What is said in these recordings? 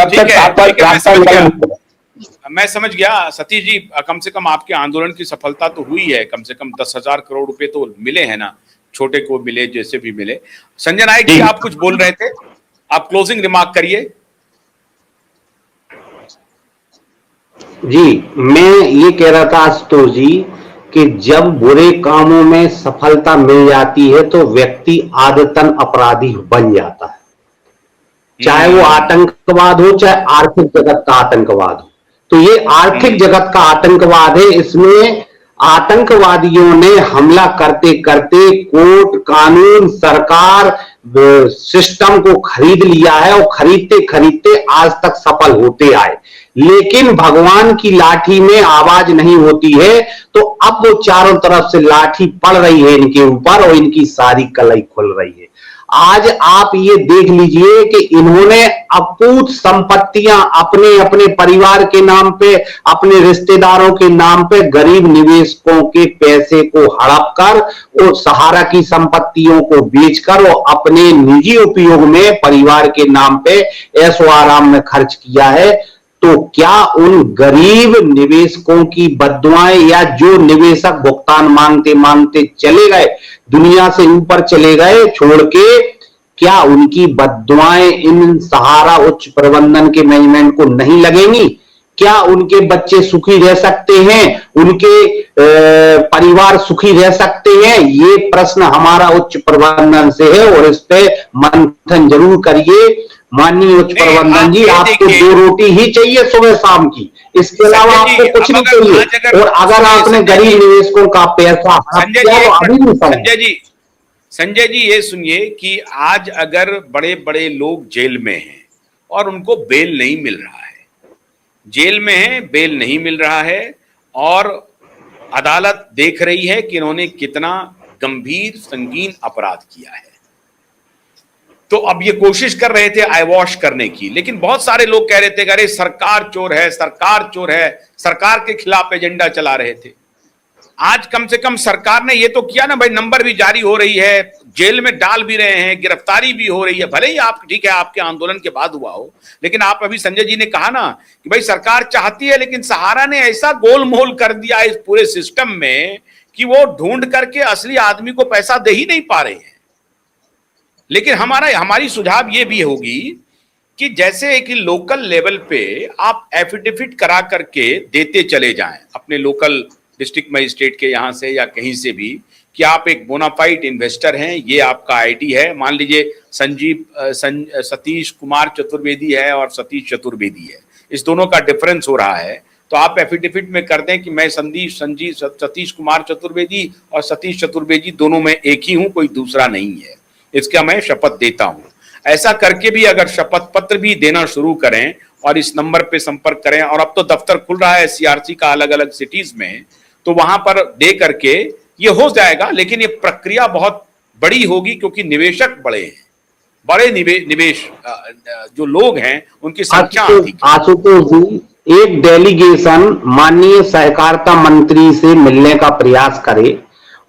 तब तक आपका रास्ता निकल। मैं समझ गया सतीश जी, कम से कम आपके आंदोलन की सफलता तो हुई है, कम से कम 10,000 करोड़ रुपए तो मिले हैं ना, छोटे को मिले जैसे भी मिले। संजय नायक जी आप कुछ बोल रहे थे, आप क्लोजिंग रिमार्क करिए। जी, मैं ये कह रहा था आशुतोष जी कि जब बुरे कामों में सफलता मिल जाती है तो व्यक्ति आदतन अपराधी बन जाता है, चाहे वो आतंकवाद हो चाहे आर्थिक जगत का आतंकवाद हो। तो ये आर्थिक जगत का आतंकवाद है, इसमें आतंकवादियों ने हमला करते करते कोर्ट कानून सरकार सिस्टम को खरीद लिया है और खरीदते खरीदते आज तक सफल होते आए। लेकिन भगवान की लाठी में आवाज नहीं होती है, तो अब वो चारों तरफ से लाठी पड़ रही है इनके ऊपर और इनकी सारी कलई खुल रही है। आज आप ये देख लीजिए कि इन्होंने अपूत संपत्तियां अपने अपने परिवार के नाम पे, अपने रिश्तेदारों के नाम पे गरीब निवेशकों के पैसे को हड़प कर और सहारा की संपत्तियों को बेचकर और अपने निजी उपयोग में परिवार के नाम पे ऐशो आराम में खर्च किया है। तो क्या उन गरीब निवेशकों की बद्दुआएं या जो निवेशक भुगतान मांगते मांगते चले गए, दुनिया से ऊपर चले गए छोड़ के, क्या उनकी बद्दुआएं इन सहारा उच्च प्रबंधन के मैनेजमेंट को नहीं लगेंगी? क्या उनके बच्चे सुखी रह सकते हैं, उनके परिवार सुखी रह सकते हैं? ये प्रश्न हमारा उच्च प्रबंधन से है और इस पे मंथन जरूर करिए। माननीय उच्च प्रबंधन जी, आपको 2 रोटी ही चाहिए सुबह शाम की, इसके अलावा आपको कुछ नहीं चाहिए। और अगर आपने गरीब निवेशकों का पैसा संजय जी ये सुनिए कि आज अगर बड़े बड़े लोग जेल में हैं और उनको बेल नहीं मिल रहा है, जेल में है बेल नहीं मिल रहा है और अदालत देख रही है कि इन्होंने कितना गंभीर संगीन अपराध किया है, तो अब ये कोशिश कर रहे थे आई वॉश करने की। लेकिन बहुत सारे लोग कह रहे थे अरे सरकार चोर है, सरकार चोर है, सरकार के खिलाफ एजेंडा चला रहे थे। आज कम से कम सरकार ने ये तो किया ना भाई, नंबर भी जारी हो रही है, जेल में डाल भी रहे हैं, गिरफ्तारी भी हो रही है। भले ही आप ठीक है आपके आंदोलन के बाद हुआ हो, लेकिन आप अभी संजय जी ने कहा ना कि भाई सरकार चाहती है, लेकिन सहारा ने ऐसा गोलमोल कर दिया इस पूरे सिस्टम में कि वो ढूंढ करके असली आदमी को पैसा दे ही नहीं पा रहे हैं। लेकिन हमारी सुझाव ये भी होगी कि जैसे एक लोकल लेवल पे आप एफिडेविट करा करके देते चले जाएं अपने लोकल डिस्ट्रिक्ट मजिस्ट्रेट के यहाँ से या कहीं से भी कि आप एक बोनाफाइड इन्वेस्टर हैं, ये आपका आईडी है। मान लीजिए सतीश कुमार चतुर्वेदी है और सतीश चतुर्वेदी है, इस दोनों का डिफरेंस हो रहा है, तो आप एफिडेविट में कर दें कि मैं सतीश कुमार चतुर्वेदी और सतीश चतुर्वेदी दोनों में एक ही हूं, कोई दूसरा नहीं है, इसका मैं शपथ देता हूं। ऐसा करके भी अगर शपथ पत्र भी देना शुरू करें और इस नंबर पे संपर्क करें, और अब तो दफ्तर खुल रहा है सीआरसी का अलग अलग सिटीज में, तो वहां पर दे करके ये हो जाएगा। लेकिन ये प्रक्रिया बहुत बड़ी होगी क्योंकि निवेशक बड़े हैं, बड़े निवेश जो लोग हैं उनकी संख्या आशुतोष जी, एक डेलीगेशन माननीय सहकारिता मंत्री से मिलने का प्रयास करे,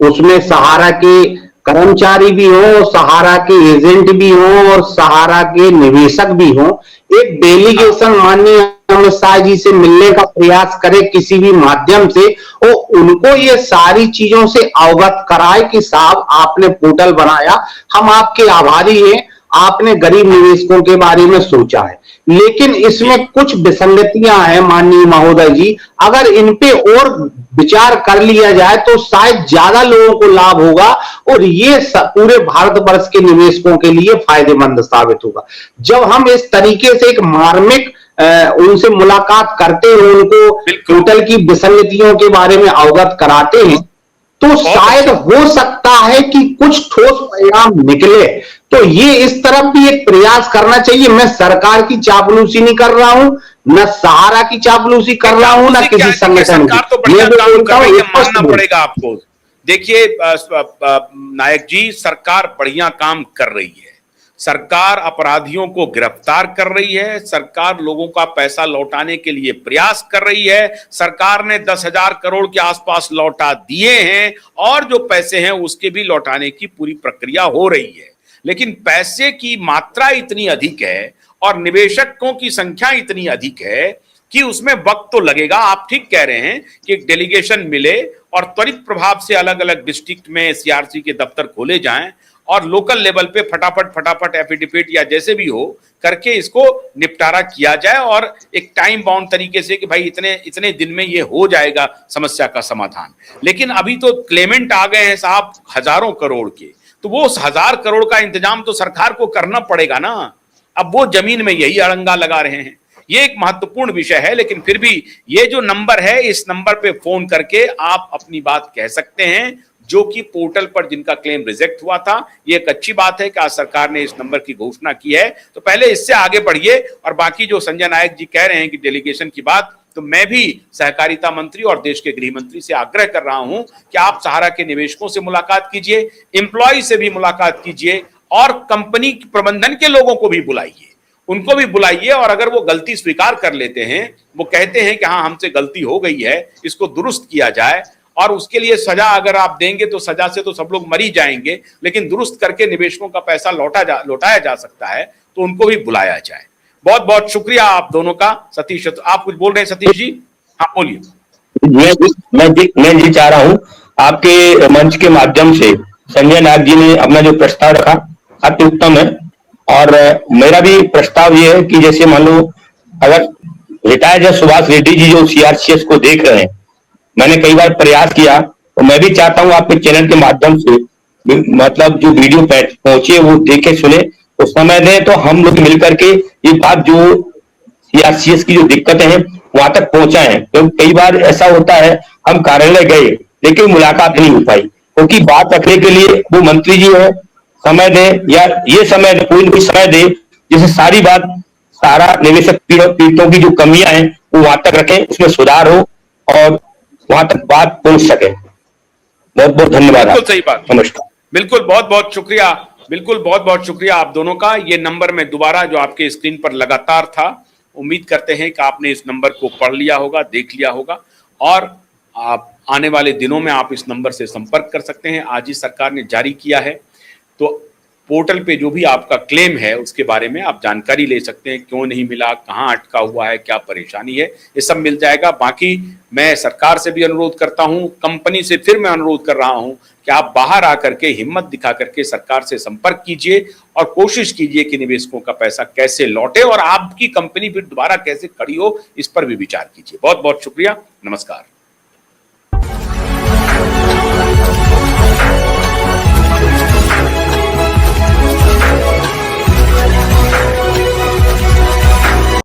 उसमें सहारा के कर्मचारी भी हो, सहारा के एजेंट भी हो और सहारा के निवेशक भी हो। एक डेलीगेशन माननीय अमित शाह जी से मिलने का प्रयास करे किसी भी माध्यम से, और उनको ये सारी चीजों से अवगत कराए कि साहब आपने पोर्टल बनाया, हम आपके आभारी हैं, आपने गरीब निवेशकों के बारे में सोचा है, लेकिन इसमें कुछ विसंगतियां हैं माननीय महोदय जी। अगर इन पे और विचार कर लिया जाए तो शायद ज्यादा लोगों को लाभ होगा और ये पूरे भारतवर्ष के निवेशकों के लिए फायदेमंद साबित होगा। जब हम इस तरीके से एक मार्मिक उनसे मुलाकात करते हैं, उनको पोर्टल की विसंगतियों के बारे में अवगत कराते हैं, तो शायद हो सकता है कि कुछ ठोस परिणाम निकले। तो ये इस तरफ भी एक प्रयास करना चाहिए। मैं सरकार की चापलूसी नहीं कर रहा हूं, न सहारा की चापलूसी कर रहा हूं, न किसी संगठन की। मानना पड़ेगा आपको। देखिए नायक जी, सरकार बढ़िया काम कर रही है, सरकार अपराधियों को गिरफ्तार कर रही है, सरकार लोगों का पैसा लौटाने के लिए प्रयास कर रही है, सरकार ने 10,000 करोड़ के आसपास लौटा दिए हैं और जो पैसे हैं उसके भी लौटाने की पूरी प्रक्रिया हो रही है। लेकिन पैसे की मात्रा इतनी अधिक है और निवेशकों की संख्या इतनी अधिक है कि उसमें वक्त तो लगेगा। आप ठीक कह रहे हैं कि एक डेलीगेशन मिले और त्वरित प्रभाव से अलग अलग डिस्ट्रिक्ट में सीआरसी के दफ्तर खोले जाएं और लोकल लेवल पे फटाफट एफिडेविट या जैसे भी हो करके इसको निपटारा किया जाए और एक टाइम बाउंड तरीके से कि भाई इतने इतने दिन में ये हो जाएगा समस्या का समाधान। लेकिन अभी तो क्लेमेंट आ गए हैं साहब हजारों करोड़ के, तो वो 1000 करोड़ का इंतजाम तो सरकार को करना पड़ेगा ना। अब वो जमीन में यही अड़ंगा लगा रहे हैं। ये एक महत्वपूर्ण विषय है, लेकिन फिर भी ये जो नंबर है, इस नंबर पे फोन करके आप अपनी बात कह सकते हैं, जो कि पोर्टल पर जिनका क्लेम रिजेक्ट हुआ था। ये एक अच्छी बात है कि आज सरकार ने इस नंबर की घोषणा की है, तो पहले इससे आगे बढ़िए। और बाकी जो संजय नायक जी कह रहे हैं कि डेलीगेशन की बात, तो मैं भी सहकारिता मंत्री और देश के गृह मंत्री से आग्रह कर रहा हूं कि आप सहारा के निवेशकों से मुलाकात कीजिए, एम्प्लॉय से भी मुलाकात कीजिए और कंपनी प्रबंधन के लोगों को भी बुलाइए, उनको भी बुलाइए। और अगर वो गलती स्वीकार कर लेते हैं, वो कहते हैं कि हाँ हमसे गलती हो गई है, इसको दुरुस्त किया जाए, और उसके लिए सजा अगर आप देंगे तो सजा से तो सब लोग मर ही जाएंगे, लेकिन दुरुस्त करके निवेशकों का पैसा लौटाया जा सकता है, तो उनको भी बुलाया जाए। बहुत बहुत शुक्रिया आप दोनों का। सतीश, आप कुछ बोल रहे हैं सतीश जी? हाँ बोलिए। मैं जी चाह रहा हूं आपके मंच के माध्यम से संजय नायक जी ने अपना जो प्रस्ताव रखा अति उत्तम है। और मेरा भी प्रस्ताव ये है कि जैसे मान लो अगर रिटायर्ड है सुभाष रेड्डी जी जो सीआरसीएस को देख रहे हैं, मैंने कई बार प्रयास किया, तो मैं भी चाहता हूं आपके चैनल के माध्यम से मतलब जो वीडियो पहुंचे वो देखे सुने, तो समय दें, तो हम लोग मिलकर के ये बात जो सीआरसीएस की जो दिक्कतें हैं वहां तक पहुंचाएं। तो कई बार ऐसा होता है हम कार्यालय गए लेकिन मुलाकात नहीं हो पाई, क्योंकि बात रखने के लिए वो मंत्री जी है, समय दे या ये समय कोई ना कोई समय दे जिससे सारी बात सारा निवेशक पीड़ितों की जो कमियां हैं वो वहां तक रखें, उसमें सुधार हो और वहां तक बात पहुंच सके। बहुत बहुत धन्यवाद। बिल्कुल सही बात, नमस्कार। बिल्कुल, बहुत बहुत शुक्रिया। बिल्कुल, बहुत बहुत शुक्रिया आप दोनों का। ये नंबर में दोबारा जो आपके स्क्रीन पर लगातार था, उम्मीद करते हैं कि आपने इस नंबर को पढ़ लिया होगा, देख लिया होगा, और आप आने वाले दिनों में आप इस नंबर से संपर्क कर सकते हैं। आज ही सरकार ने जारी किया है, तो पोर्टल पे जो भी आपका क्लेम है उसके बारे में आप जानकारी ले सकते हैं, क्यों नहीं मिला, कहाँ अटका हुआ है, क्या परेशानी है, ये सब मिल जाएगा। बाकी मैं सरकार से भी अनुरोध करता हूँ, कंपनी से फिर मैं अनुरोध कर रहा हूँ कि आप बाहर आकर के हिम्मत दिखा करके सरकार से संपर्क कीजिए और कोशिश कीजिए कि निवेशकों का पैसा कैसे लौटे और आपकी कंपनी फिर दोबारा कैसे खड़ी हो, इस पर भी विचार कीजिए। बहुत बहुत शुक्रिया, नमस्कार।